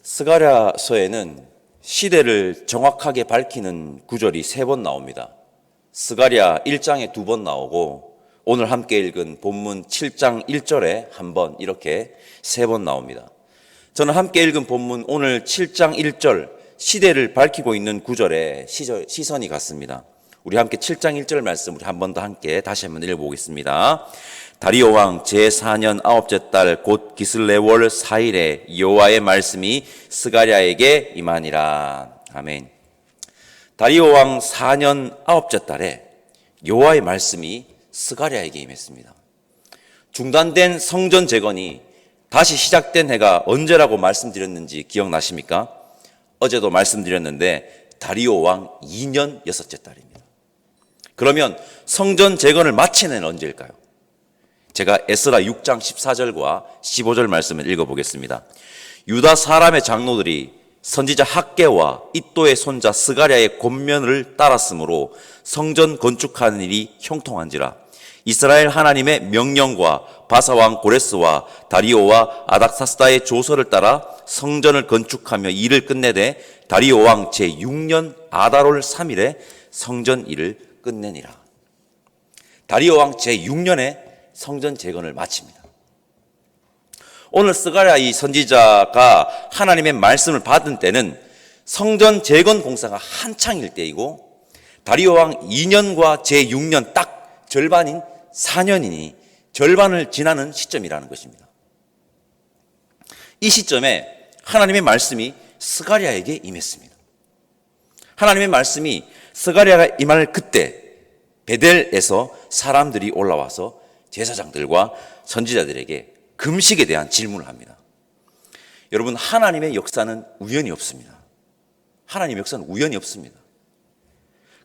스가랴서에는 시대를 정확하게 밝히는 구절이 3번 나옵니다. 스가랴 1장에 2번 나오고 오늘 함께 읽은 본문 7장 1절에 1번 이렇게 3번 나옵니다. 저는 함께 읽은 본문 오늘 7장 1절 시대를 밝히고 있는 구절에 시선이 갔습니다. 우리 함께 7장 1절 말씀 우리 한 번 더 함께 다시 한번 읽어보겠습니다. 다리오 왕 제4년 9째 달 곧 기슬레월 4일에 여호와의 말씀이 스가랴에게 임하니라. 아멘. 다리오 왕 4년 9째 달에 여호와의 말씀이 스가랴에게 임했습니다. 중단된 성전 재건이 다시 시작된 해가 언제라고 말씀드렸는지 기억나십니까? 어제도 말씀드렸는데 다리오 왕 2년 6째 달입니다. 그러면 성전 재건을 마친 해는 언제일까요? 제가 에스라 6장 14절과 15절 말씀을 읽어보겠습니다. 유다 사람의 장로들이 선지자 학개와 이도의 손자 스가랴의 권면을 따랐으므로 성전 건축하는 일이 형통한지라. 이스라엘 하나님의 명령과 바사왕 고레스와 다리오와 아닥사스다의 조서를 따라 성전을 건축하며 일을 끝내되 다리오 왕 제6년 아달월 3일에 성전 일을 끝내니라. 다리오 왕 제6년에 성전 재건을 마칩니다. 오늘 스가랴 이 선지자가 하나님의 말씀을 받은 때는 성전 재건 공사가 한창일 때이고 다리오 왕 2년과 제6년 딱 절반인 4년이니 절반을 지나는 시점이라는 것입니다. 이 시점에 하나님의 말씀이 스가랴에게 임했습니다. 하나님의 말씀이 스가랴가 임할 그때 베델에서 사람들이 올라와서 제사장들과 선지자들에게 금식에 대한 질문을 합니다. 여러분, 하나님의 역사는 우연이 없습니다. 하나님의 역사는 우연이 없습니다.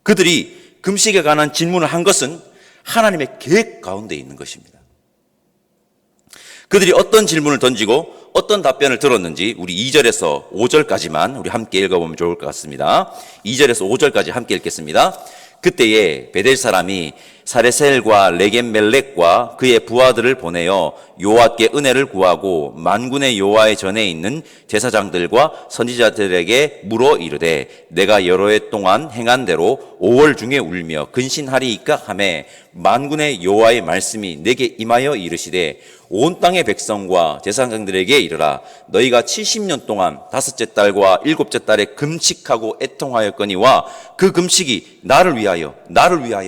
그들이 금식에 관한 질문을 한 것은 하나님의 계획 가운데 있는 것입니다. 그들이 어떤 질문을 던지고 어떤 답변을 들었는지 우리 2절에서 5절까지만 우리 함께 읽어보면 좋을 것 같습니다. 2절에서 5절까지 함께 읽겠습니다. 그때에 베델 사람이 사레셀과 레겜멜렉과 그의 부하들을 보내어 여호와께 은혜를 구하고 만군의 여호와의 전에 있는 제사장들과 선지자들에게 물어 이르되 내가 여러 해 동안 행한 대로 5월 중에 울며 근신하리이까 하매 만군의 여호와의 말씀이 내게 임하여 이르시되 온 땅의 백성과 제사장들에게 이르라 너희가 70년 동안 5째 달과 7째 달에 금식하고 애통하였거니와 그 금식이 나를 위하여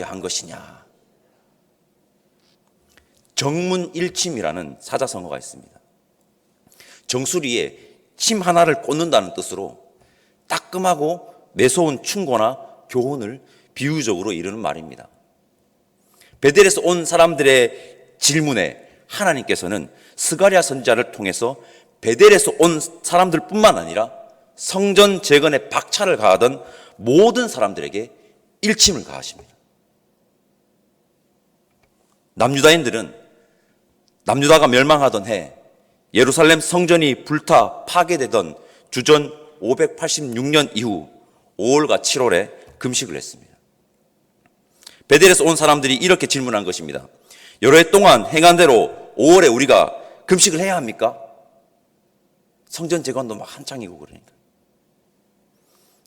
한 것이냐. 정문일침이라는 사자성어가 있습니다. 정수리에 침 하나를 꽂는다는 뜻으로 따끔하고 매서운 충고나 교훈을 비유적으로 이르는 말입니다. 베델에서 온 사람들의 질문에 하나님께서는 스가랴 선지자를 통해서 베델에서 온 사람들뿐만 아니라 성전 재건에 박차를 가하던 모든 사람들에게 일침을 가하십니다. 남유다가 멸망하던 해 예루살렘 성전이 불타 파괴되던 주전 586년 이후 5월과 7월에 금식을 했습니다. 베델에서 온 사람들이 이렇게 질문한 것입니다. 여러 해 동안 행한 대로 5월에 우리가 금식을 해야 합니까? 성전 재건도 막 한창이고 그러니까.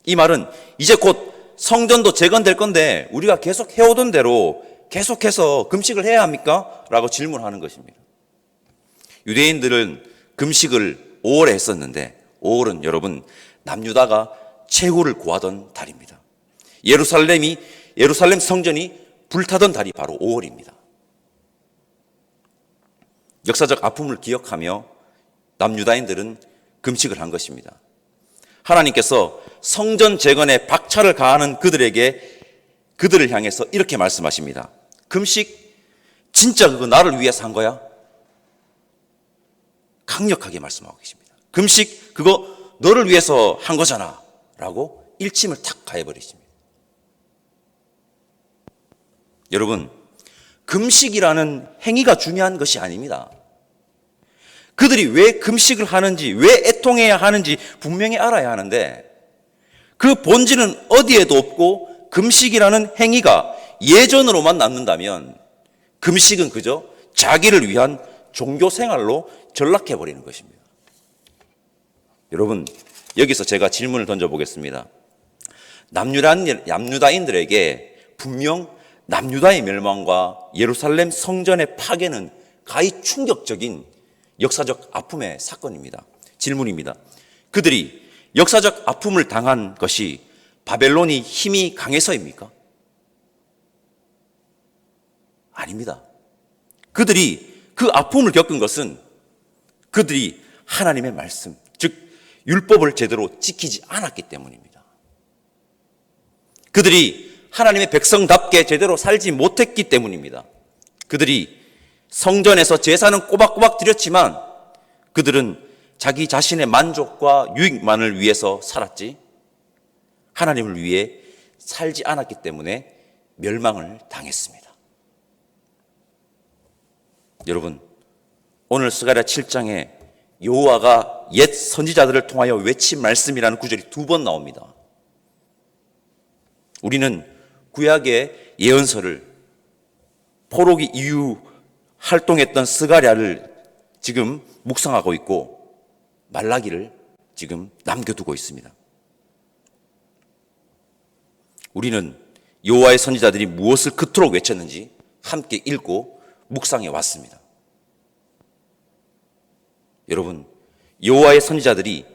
이 말은 이제 곧 성전도 재건될 건데 우리가 계속 해오던 대로 계속해서 금식을 해야 합니까? 라고 질문하는 것입니다. 유대인들은 금식을 5월에 했었는데 5월은 여러분 남유다가 최후를 구하던 달입니다. 예루살렘 성전이 불타던 달이 바로 5월입니다. 역사적 아픔을 기억하며 남유다인들은 금식을 한 것입니다. 하나님께서 성전 재건에 박차를 가하는 그들을 향해서 이렇게 말씀하십니다. 금식 진짜 그거 나를 위해서 한 거야? 강력하게 말씀하고 계십니다. 금식 그거 너를 위해서 한 거잖아 라고 일침을 탁 가해버리십니다. 여러분, 금식이라는 행위가 중요한 것이 아닙니다. 그들이 왜 금식을 하는지, 왜 애통해야 하는지 분명히 알아야 하는데 그 본질은 어디에도 없고 금식이라는 행위가 예전으로만 남는다면 금식은 그저 자기를 위한 종교 생활로 전락해버리는 것입니다. 여러분, 여기서 제가 질문을 던져보겠습니다. 남유다인들에게 분명 남유다의 멸망과 예루살렘 성전의 파괴는 가히 충격적인 역사적 아픔의 사건입니다. 질문입니다. 그들이 역사적 아픔을 당한 것이 바벨론이 힘이 강해서입니까? 아닙니다. 그들이 그 아픔을 겪은 것은 그들이 하나님의 말씀, 즉 율법을 제대로 지키지 않았기 때문입니다. 그들이 하나님의 백성답게 제대로 살지 못했기 때문입니다. 그들이 성전에서 제사는 꼬박꼬박 드렸지만 그들은 자기 자신의 만족과 유익만을 위해서 살았지 하나님을 위해 살지 않았기 때문에 멸망을 당했습니다. 여러분, 오늘 스가랴 7장에 여호와가 옛 선지자들을 통하여 외친 말씀이라는 구절이 2번 나옵니다. 우리는 구약의 예언서를 포로기 이후 활동했던 스가랴를 지금 묵상하고 있고 말라기를 지금 남겨두고 있습니다. 우리는 여호와의 선지자들이 무엇을 그토록 외쳤는지 함께 읽고 묵상해 왔습니다. 여러분, 여호와의 선지자들이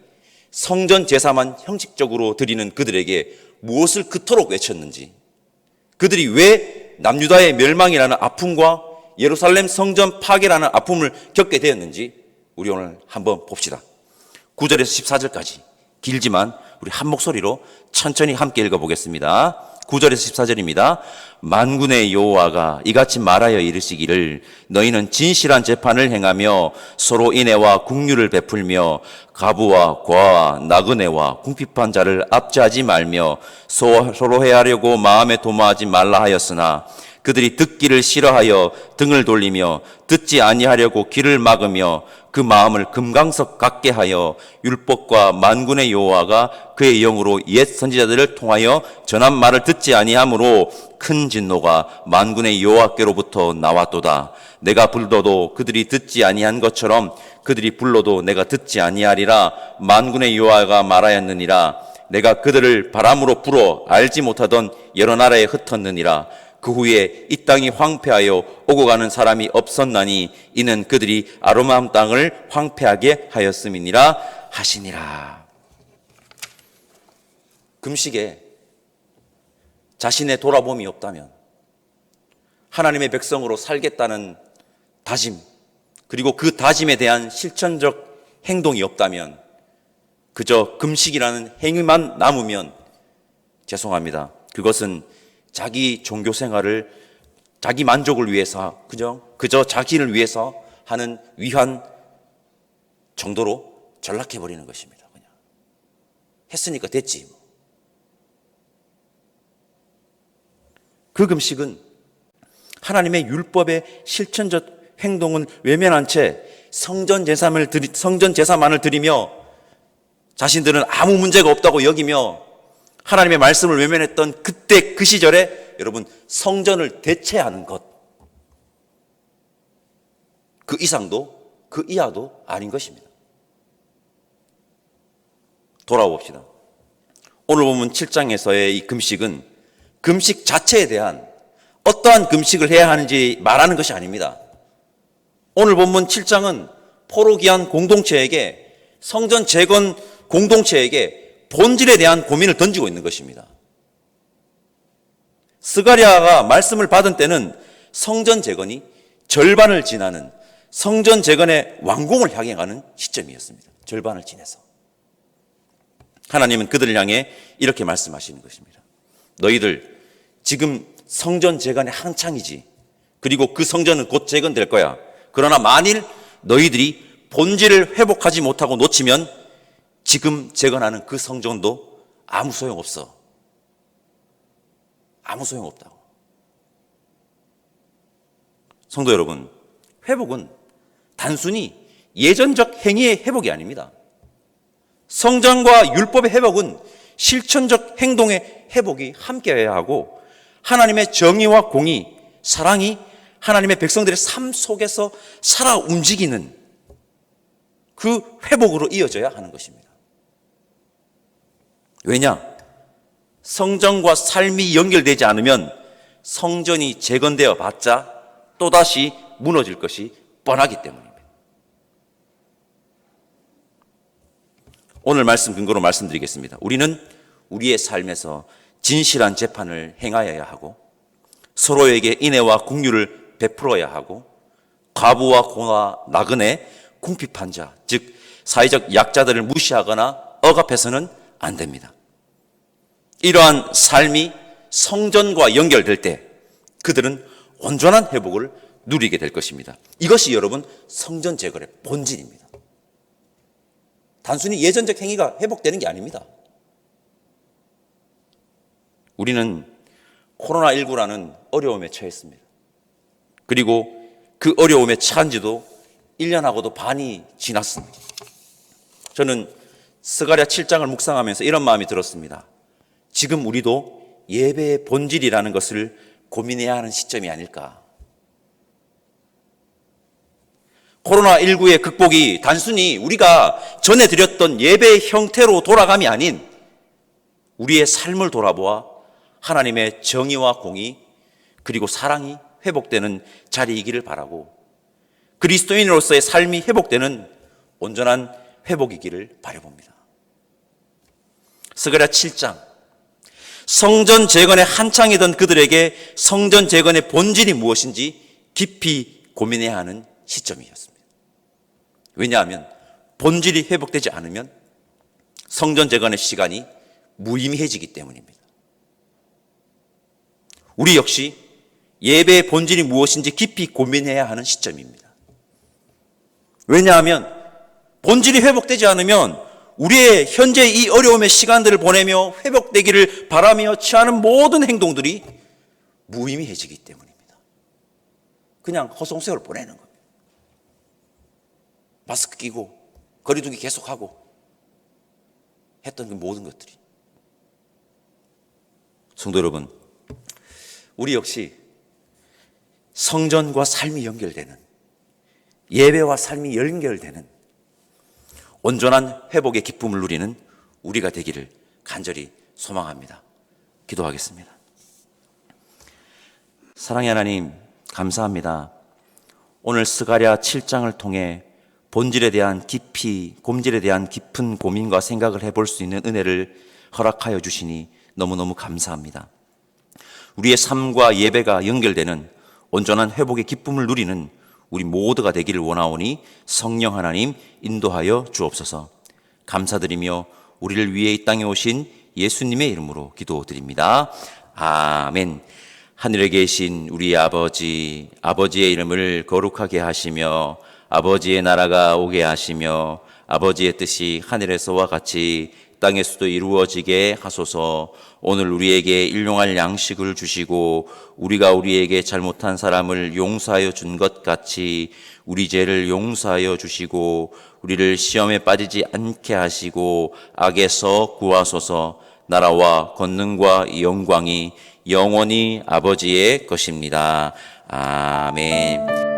성전 제사만 형식적으로 드리는 그들에게 무엇을 그토록 외쳤는지, 그들이 왜 남유다의 멸망이라는 아픔과 예루살렘 성전 파괴라는 아픔을 겪게 되었는지 우리 오늘 한번 봅시다. 9절에서 14절까지 길지만 우리 한 목소리로 천천히 함께 읽어보겠습니다. 9절에서 14절입니다. 만군의 여호와가 이같이 말하여 이르시기를 너희는 진실한 재판을 행하며 서로 인애와 긍휼을 베풀며 가부와 과와 나그네와 궁핍한 자를 압제하지 말며 서로 해하려고 마음에 도모하지 말라 하였으나 그들이 듣기를 싫어하여 등을 돌리며 듣지 아니하려고 귀를 막으며 그 마음을 금강석 같게 하여 율법과 만군의 여호와가 그의 영으로 옛 선지자들을 통하여 전한 말을 듣지 아니하므로 큰 진노가 만군의 여호와께로부터 나왔도다. 내가 불러도 그들이 듣지 아니한 것처럼 그들이 불러도 내가 듣지 아니하리라. 만군의 여호와가 말하였느니라. 내가 그들을 바람으로 불어 알지 못하던 여러 나라에 흩었느니라. 그 후에 이 땅이 황폐하여 오고 가는 사람이 없었나니 이는 그들이 아로마함 땅을 황폐하게 하였음이니라 하시니라. 금식에 자신의 돌아봄이 없다면, 하나님의 백성으로 살겠다는 다짐, 그리고 그 다짐에 대한 실천적 행동이 없다면, 그저 금식이라는 행위만 남으면 죄송합니다. 그것은 자기 종교 생활을 자기 만족을 위해서 그저 자기를 위해서 하는 위한 정도로 전락해 버리는 것입니다. 그냥 했으니까 됐지. 그 금식은 하나님의 율법의 실천적 행동은 외면한 채 성전 제사만을 드리며 자신들은 아무 문제가 없다고 여기며 하나님의 말씀을 외면했던 그때 그 시절에 여러분 성전을 대체하는 것, 그 이상도 그 이하도 아닌 것입니다. 돌아와 봅시다. 오늘 보면 7장에서의 이 금식은 금식 자체에 대한 어떠한 금식을 해야 하는지 말하는 것이 아닙니다. 오늘 본문 7장은 포로기한 공동체에게, 성전 재건 공동체에게 본질에 대한 고민을 던지고 있는 것입니다. 스가랴가 말씀을 받은 때는 성전 재건이 절반을 지나는 성전 재건의 완공을 향해 가는 시점이었습니다. 절반을 지나서 하나님은 그들을 향해 이렇게 말씀하시는 것입니다. 너희들 지금 성전 재건의 한창이지. 그리고 그 성전은 곧 재건될 거야. 그러나 만일 너희들이 본질을 회복하지 못하고 놓치면 지금 재건하는 그 성전도 아무 소용없어. 아무 소용없다고. 성도 여러분, 회복은 단순히 예전적 행위의 회복이 아닙니다. 성전과 율법의 회복은 실천적 행동의 회복이 함께해야 하고 하나님의 정의와 공의, 사랑이 하나님의 백성들의 삶 속에서 살아 움직이는 그 회복으로 이어져야 하는 것입니다. 왜냐? 성전과 삶이 연결되지 않으면 성전이 재건되어 봤자 또다시 무너질 것이 뻔하기 때문입니다. 오늘 말씀 근거로 말씀드리겠습니다. 우리는 우리의 삶에서 진실한 재판을 행하여야 하고 서로에게 인애와 긍휼을 베풀어야 하고 과부와 고아 나그네 궁핍한 자, 즉 사회적 약자들을 무시하거나 억압해서는 안 됩니다. 이러한 삶이 성전과 연결될 때 그들은 온전한 회복을 누리게 될 것입니다. 이것이 여러분 성전 재건의 본질입니다. 단순히 예전적 행위가 회복되는 게 아닙니다. 우리는 코로나19라는 어려움에 처했습니다. 그리고 그 어려움에 처한 지도 1년하고도 반이 지났습니다. 저는 스가랴 7장을 묵상하면서 이런 마음이 들었습니다. 지금 우리도 예배의 본질이라는 것을 고민해야 하는 시점이 아닐까. 코로나19의 극복이 단순히 우리가 전에 드렸던 예배의 형태로 돌아감이 아닌 우리의 삶을 돌아보아 하나님의 정의와 공의 그리고 사랑이 회복되는 자리이기를 바라고 그리스도인으로서의 삶이 회복되는 온전한 회복이기를 바라봅니다. 스가랴 7장 성전 재건의 한창이던 그들에게 성전 재건의 본질이 무엇인지 깊이 고민해야 하는 시점이었습니다. 왜냐하면 본질이 회복되지 않으면 성전 재건의 시간이 무의미해지기 때문입니다. 우리 역시 예배의 본질이 무엇인지 깊이 고민해야 하는 시점입니다. 왜냐하면 본질이 회복되지 않으면 우리의 현재 이 어려움의 시간들을 보내며 회복되기를 바라며 취하는 모든 행동들이 무의미해지기 때문입니다. 그냥 허송세월 보내는 겁니다. 마스크 끼고 거리두기 계속하고 했던 그 모든 것들이. 성도 여러분, 우리 역시 성전과 삶이 연결되는 예배와 삶이 연결되는 온전한 회복의 기쁨을 누리는 우리가 되기를 간절히 소망합니다. 기도하겠습니다. 사랑의 하나님, 감사합니다. 오늘 스가랴 7장을 통해 본질에 대한 깊은 고민과 생각을 해볼 수 있는 은혜를 허락하여 주시니 너무너무 감사합니다. 우리의 삶과 예배가 연결되는 온전한 회복의 기쁨을 누리는 우리 모두가 되기를 원하오니 성령 하나님 인도하여 주옵소서. 감사드리며 우리를 위해 이 땅에 오신 예수님의 이름으로 기도드립니다. 아멘. 하늘에 계신 우리 아버지, 아버지의 이름을 거룩하게 하시며 아버지의 나라가 오게 하시며 아버지의 뜻이 하늘에서와 같이 땅에서도 이루어지게 하소서. 오늘 우리에게 일용할 양식을 주시고 우리가 우리에게 잘못한 사람을 용서하여 준 것 같이 우리 죄를 용서하여 주시고 우리를 시험에 빠지지 않게 하시고 악에서 구하소서. 나라와 권능과 영광이 영원히 아버지의 것입니다. 아멘.